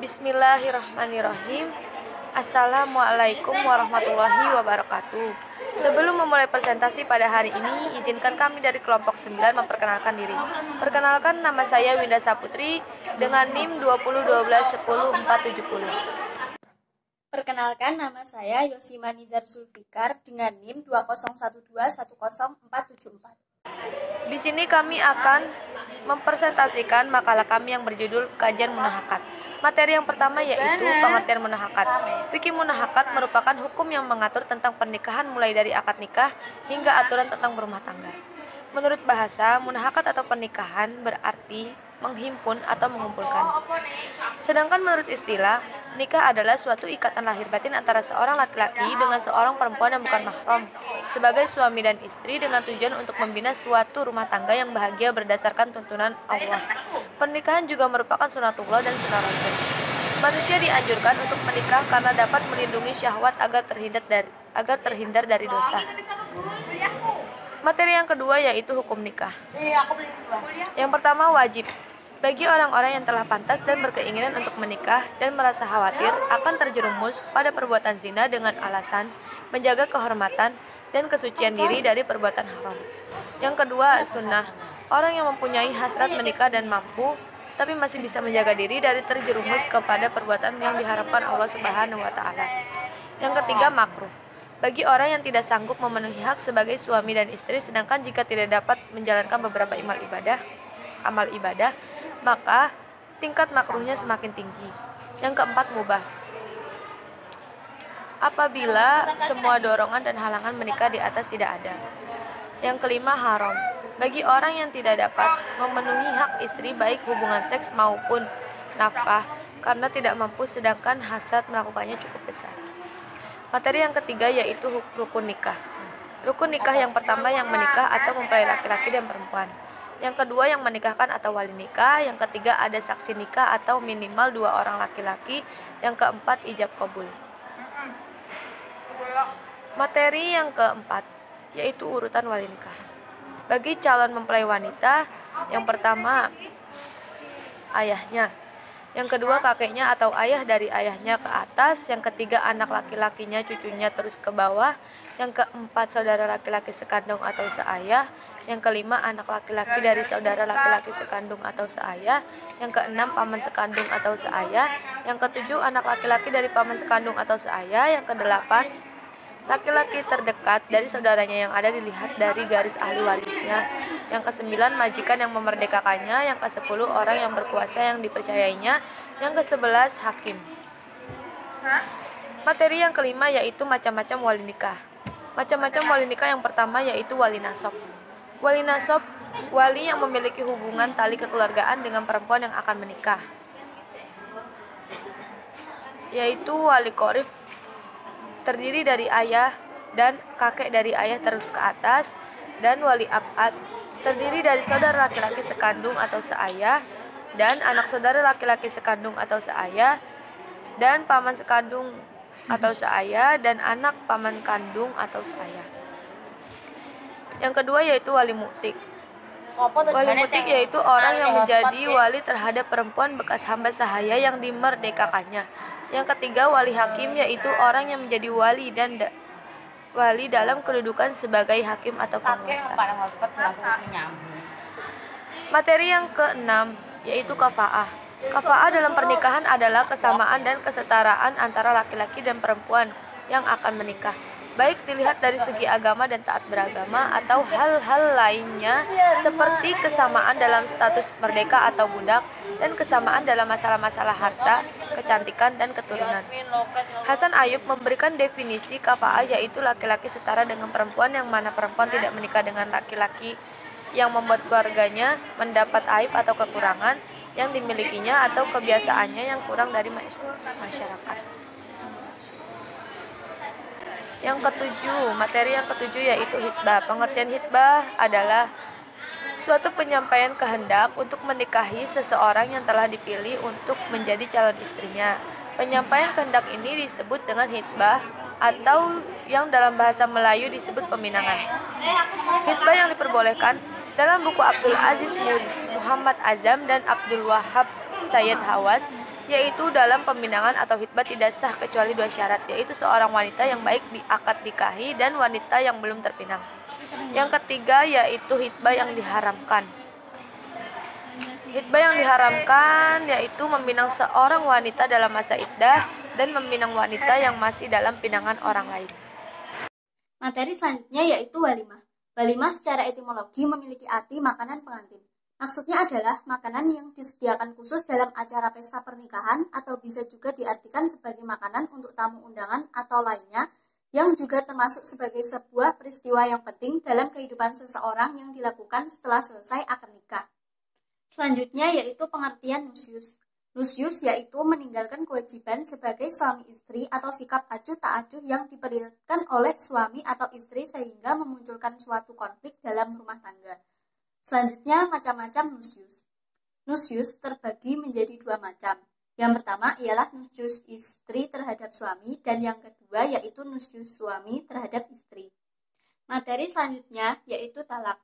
Bismillahirrahmanirrahim. Assalamualaikum warahmatullahi wabarakatuh. Sebelum memulai presentasi pada hari ini, izinkan kami dari kelompok 9 memperkenalkan diri. Perkenalkan, nama saya Winda Saputri dengan NIM 201010470. Perkenalkan, nama saya Yosima Nizar Zulfikar dengan NIM 201210474. Di sini kami akan mempresentasikan makalah kami yang berjudul Kajian Munahakat. Materi yang pertama yaitu pengertian munahakat. Fikih munahakat merupakan hukum yang mengatur tentang pernikahan mulai dari akad nikah hingga aturan tentang berumah tangga. Menurut bahasa, munahakat atau pernikahan berarti menghimpun atau mengumpulkan. Sedangkan menurut istilah, nikah adalah suatu ikatan lahir batin antara seorang laki-laki dengan seorang perempuan yang bukan mahram sebagai suami dan istri dengan tujuan untuk membina suatu rumah tangga yang bahagia berdasarkan tuntunan Allah. Pernikahan juga merupakan sunatullah dan sunnah Rasul. Manusia dianjurkan untuk menikah karena dapat melindungi syahwat agar terhindar dari dosa. Materi yang kedua yaitu hukum nikah. Yang pertama, wajib. Bagi orang-orang yang telah pantas dan berkeinginan untuk menikah dan merasa khawatir akan terjerumus pada perbuatan zina dengan alasan menjaga kehormatan dan kesucian diri dari perbuatan haram. Yang kedua, sunnah. Orang yang mempunyai hasrat menikah dan mampu tapi masih bisa menjaga diri dari terjerumus kepada perbuatan yang diharapkan Allah Subhanahu wa taala. Yang ketiga, makruh. Bagi orang yang tidak sanggup memenuhi hak sebagai suami dan istri, sedangkan jika tidak dapat menjalankan beberapa amal ibadah, maka tingkat makruhnya semakin tinggi. Yang keempat, mubah. Apabila semua dorongan dan halangan menikah di atas tidak ada. Yang kelima, haram. Bagi orang yang tidak dapat memenuhi hak istri baik hubungan seks maupun nafkah karena tidak mampu sedangkan hasrat melakukannya cukup besar. Materi yang ketiga yaitu rukun nikah. Rukun nikah yang pertama yang menikah atau mempelai laki-laki dan perempuan. Yang kedua yang menikahkan atau wali nikah. Yang ketiga ada saksi nikah atau minimal 2 orang laki-laki. Yang keempat ijab qabul. Materi yang keempat yaitu urutan wali nikah. Bagi calon mempelai wanita, yang pertama ayahnya. Yang kedua kakeknya atau ayah dari ayahnya ke atas. Yang ketiga anak laki-lakinya, cucunya terus ke bawah. Yang keempat saudara laki-laki sekandung atau seayah. Yang kelima anak laki-laki dari saudara laki-laki sekandung atau seayah. Yang keenam paman sekandung atau seayah. Yang ketujuh anak laki-laki dari paman sekandung atau seayah. Yang kedelapan laki-laki terdekat dari saudaranya yang ada dilihat dari garis ahli warisnya. Yang kesembilan majikan yang memerdekakannya. Yang kesepuluh orang yang berkuasa yang dipercayainya. Yang kesebelas hakim. Materi yang kelima yaitu macam-macam wali nikah. Macam-macam wali nikah yang pertama yaitu wali nasab. Wali nasab, wali yang memiliki hubungan tali kekeluargaan dengan perempuan yang akan menikah. Yaitu wali qorib, terdiri dari ayah dan kakek dari ayah terus ke atas, dan wali abad, terdiri dari saudara laki-laki sekandung atau seayah, dan anak saudara laki-laki sekandung atau seayah, dan paman sekandung atau seayah, dan anak paman kandung atau seayah. Yang kedua yaitu wali mu'tik. Wali mu'tik yaitu orang yang menjadi wali terhadap perempuan bekas hamba sahaya yang dimerdekakannya. Yang ketiga wali hakim yaitu orang yang menjadi wali dalam kedudukan sebagai hakim atau penguasa. Materi yang keenam yaitu kafa'ah. Kafa'ah dalam pernikahan adalah kesamaan dan kesetaraan antara laki-laki dan perempuan yang akan menikah, baik dilihat dari segi agama dan taat beragama atau hal-hal lainnya seperti kesamaan dalam status merdeka atau budak dan kesamaan dalam masalah-masalah harta, kecantikan, dan keturunan. Hasan Ayub memberikan definisi kafa'ah yaitu laki-laki setara dengan perempuan yang mana perempuan tidak menikah dengan laki-laki yang membuat keluarganya mendapat aib atau kekurangan yang dimilikinya atau kebiasaannya yang kurang dari masyarakat. Yang ketujuh, materi yang ketujuh yaitu hitbah. Pengertian hitbah adalah suatu penyampaian kehendak untuk menikahi seseorang yang telah dipilih untuk menjadi calon istrinya. Penyampaian kehendak ini disebut dengan hitbah atau yang dalam bahasa Melayu disebut peminangan. Hitbah yang diperbolehkan dalam buku Abdul Aziz Muhammad Azam dan Abdul Wahab Sayyid Hawas yaitu dalam pembinangan atau hitbah tidak sah kecuali 2 syarat, yaitu seorang wanita yang baik akad nikahi dan wanita yang belum terpinang. Yang ketiga yaitu hitbah yang diharamkan. Hitbah yang diharamkan yaitu meminang seorang wanita dalam masa iddah dan meminang wanita yang masih dalam pinangan orang lain. Materi selanjutnya yaitu walimah. Walimah secara etimologi memiliki arti makanan pengantin. Maksudnya adalah makanan yang disediakan khusus dalam acara pesta pernikahan atau bisa juga diartikan sebagai makanan untuk tamu undangan atau lainnya yang juga termasuk sebagai sebuah peristiwa yang penting dalam kehidupan seseorang yang dilakukan setelah selesai akad nikah. Selanjutnya yaitu pengertian nusyus. Nusyus yaitu meninggalkan kewajiban sebagai suami istri atau sikap acuh tak acuh yang diperlihatkan oleh suami atau istri sehingga memunculkan suatu konflik dalam rumah tangga. Selanjutnya macam-macam nusyus. Nusyus terbagi menjadi 2 macam. Yang pertama ialah nusyus istri terhadap suami dan yang kedua yaitu nusyus suami terhadap istri. Materi selanjutnya yaitu talak.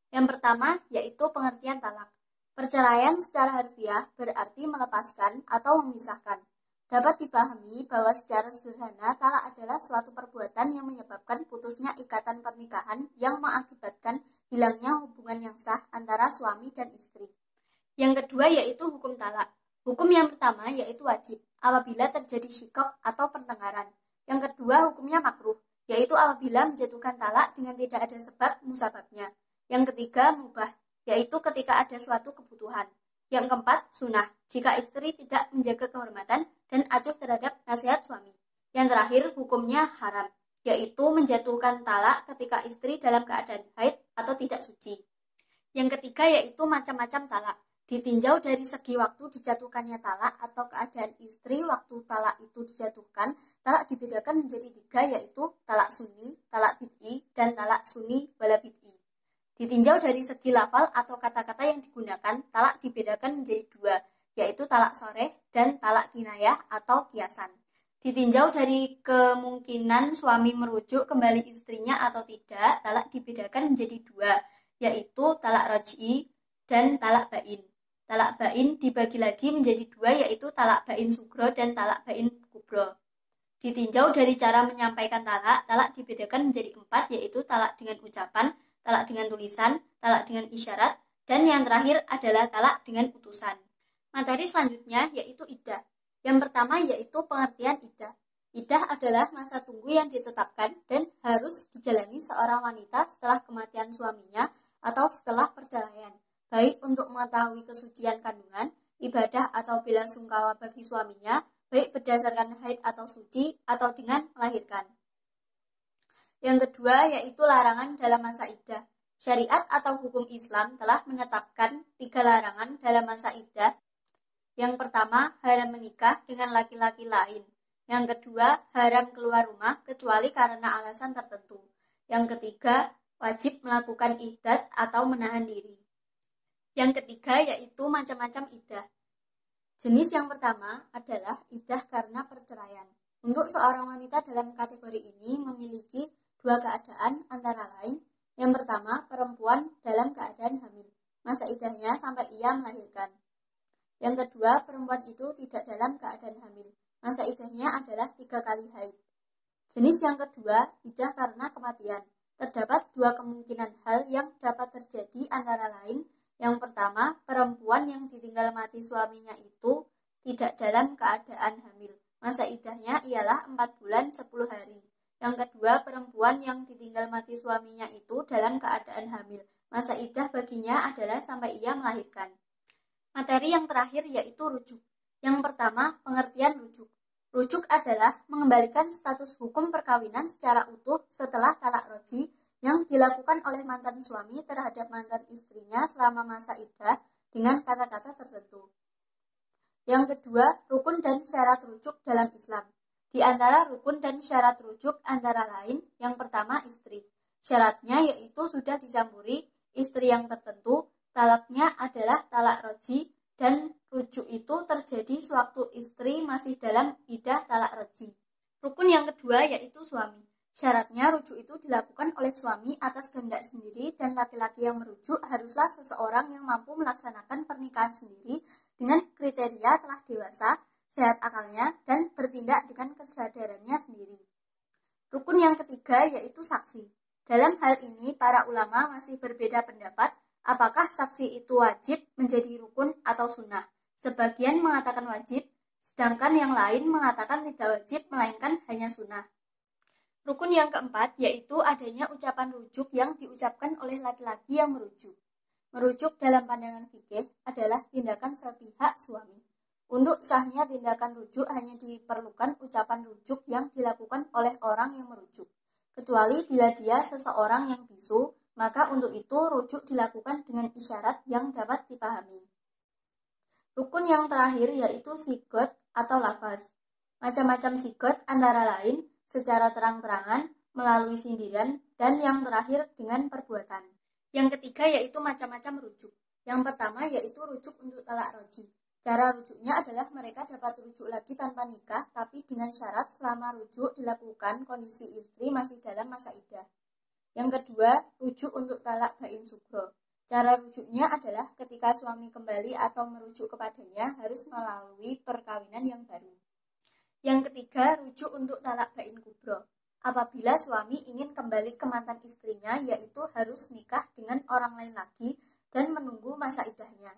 Yang pertama yaitu pengertian talak. Perceraian secara harfiah berarti melepaskan atau memisahkan. Dapat dipahami bahwa secara sederhana talak adalah suatu perbuatan yang menyebabkan putusnya ikatan pernikahan yang mengakibatkan hilangnya hubungan yang sah antara suami dan istri. Yang kedua yaitu hukum talak. Hukum yang pertama yaitu wajib, apabila terjadi syikok atau pertengkaran. Yang kedua hukumnya makruh, yaitu apabila menjatuhkan talak dengan tidak ada sebab musababnya. Yang ketiga mubah, yaitu ketika ada suatu kebutuhan. Yang keempat, sunnah, jika istri tidak menjaga kehormatan dan acuh terhadap nasihat suami. Yang terakhir, hukumnya haram, yaitu menjatuhkan talak ketika istri dalam keadaan haid atau tidak suci. Yang ketiga yaitu macam-macam talak. Ditinjau dari segi waktu dijatuhkannya talak atau keadaan istri waktu talak itu dijatuhkan, talak dibedakan menjadi 3 yaitu talak sunni, talak bid'i, dan talak sunni wala bid'i. Ditinjau dari segi lafal atau kata-kata yang digunakan, talak dibedakan menjadi 2, yaitu talak soreh dan talak kinayah atau kiasan. Ditinjau dari kemungkinan suami merujuk kembali istrinya atau tidak, talak dibedakan menjadi 2, yaitu talak raj'i dan talak bain. Talak bain dibagi lagi menjadi 2, yaitu talak bain sugro dan talak bain kubro. Ditinjau dari cara menyampaikan talak, talak dibedakan menjadi 4, yaitu talak dengan ucapan, talak dengan tulisan, talak dengan isyarat, dan yang terakhir adalah talak dengan utusan. Materi selanjutnya yaitu iddah. Yang pertama yaitu pengertian iddah. Iddah adalah masa tunggu yang ditetapkan dan harus dijalani seorang wanita setelah kematian suaminya atau setelah perceraian, baik untuk mengetahui kesucian kandungan, ibadah atau bela sungkawa bagi suaminya, baik berdasarkan haid atau suci, atau dengan melahirkan. Yang kedua yaitu larangan dalam masa iddah. Syariat atau hukum Islam telah menetapkan 3 larangan dalam masa iddah. Yang pertama, haram menikah dengan laki-laki lain. Yang kedua, haram keluar rumah kecuali karena alasan tertentu. Yang ketiga, wajib melakukan iddat atau menahan diri. Yang ketiga yaitu macam-macam iddah. Jenis yang pertama adalah iddah karena perceraian. Untuk seorang wanita dalam kategori ini memiliki 2 keadaan antara lain. Yang pertama, perempuan dalam keadaan hamil. Masa iddahnya sampai ia melahirkan. Yang kedua, perempuan itu tidak dalam keadaan hamil. Masa iddahnya adalah 3 kali haid. Jenis yang kedua, iddah karena kematian. Terdapat 2 kemungkinan hal yang dapat terjadi antara lain. Yang pertama, perempuan yang ditinggal mati suaminya itu tidak dalam keadaan hamil. Masa iddahnya ialah 4 bulan 10 hari. Yang kedua, perempuan yang ditinggal mati suaminya itu dalam keadaan hamil. Masa iddah baginya adalah sampai ia melahirkan. Materi yang terakhir yaitu rujuk. Yang pertama, pengertian rujuk. Rujuk adalah mengembalikan status hukum perkawinan secara utuh setelah talak roji yang dilakukan oleh mantan suami terhadap mantan istrinya selama masa iddah dengan kata-kata tertentu. Yang kedua, rukun dan syarat rujuk dalam Islam. Di antara rukun dan syarat rujuk antara lain, yang pertama istri. Syaratnya yaitu sudah dicampuri istri yang tertentu, talaknya adalah talak roji, dan rujuk itu terjadi sewaktu istri masih dalam iddah talak roji. Rukun yang kedua yaitu suami. Syaratnya rujuk itu dilakukan oleh suami atas kehendak sendiri dan laki-laki yang merujuk haruslah seseorang yang mampu melaksanakan pernikahan sendiri dengan kriteria telah dewasa, sehat akalnya, dan bertindak dengan kesadarannya sendiri. Rukun yang ketiga yaitu saksi. Dalam hal ini, para ulama masih berbeda pendapat apakah saksi itu wajib menjadi rukun atau sunnah. Sebagian mengatakan wajib, sedangkan yang lain mengatakan tidak wajib melainkan hanya sunnah. Rukun yang keempat yaitu adanya ucapan rujuk yang diucapkan oleh laki-laki yang merujuk. Merujuk dalam pandangan fikih adalah tindakan sepihak suami. Untuk sahnya tindakan rujuk hanya diperlukan ucapan rujuk yang dilakukan oleh orang yang merujuk. Kecuali bila dia seseorang yang bisu, maka untuk itu rujuk dilakukan dengan isyarat yang dapat dipahami. Rukun yang terakhir yaitu sigot atau lafaz. Macam-macam sigot antara lain secara terang-terangan, melalui sindiran, dan yang terakhir dengan perbuatan. Yang ketiga yaitu macam-macam rujuk. Yang pertama yaitu rujuk untuk talak roji. Cara rujuknya adalah mereka dapat rujuk lagi tanpa nikah, tapi dengan syarat selama rujuk dilakukan kondisi istri masih dalam masa iddah. Yang kedua, rujuk untuk talak bain sugro. Cara rujuknya adalah ketika suami kembali atau merujuk kepadanya harus melalui perkawinan yang baru. Yang ketiga, rujuk untuk talak bain kubro. Apabila suami ingin kembali ke mantan istrinya, yaitu harus nikah dengan orang lain lagi dan menunggu masa iddahnya.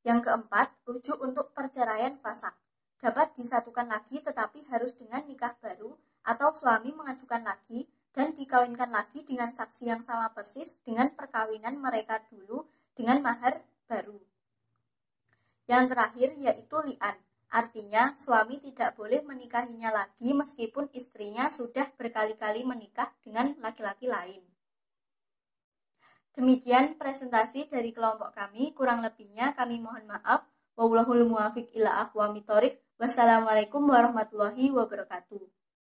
Yang keempat, rujuk untuk perceraian fasakh. Dapat disatukan lagi tetapi harus dengan nikah baru atau suami mengajukan lagi dan dikawinkan lagi dengan saksi yang sama persis dengan perkawinan mereka dulu dengan mahar baru. Yang terakhir yaitu li'an. Artinya suami tidak boleh menikahinya lagi meskipun istrinya sudah berkali-kali menikah dengan laki-laki lain. Demikian presentasi dari kelompok kami, kurang lebihnya kami mohon maaf. Wallahul muwaffiq ila aqwamit thoriq. Wassalamualaikum warahmatullahi wabarakatuh.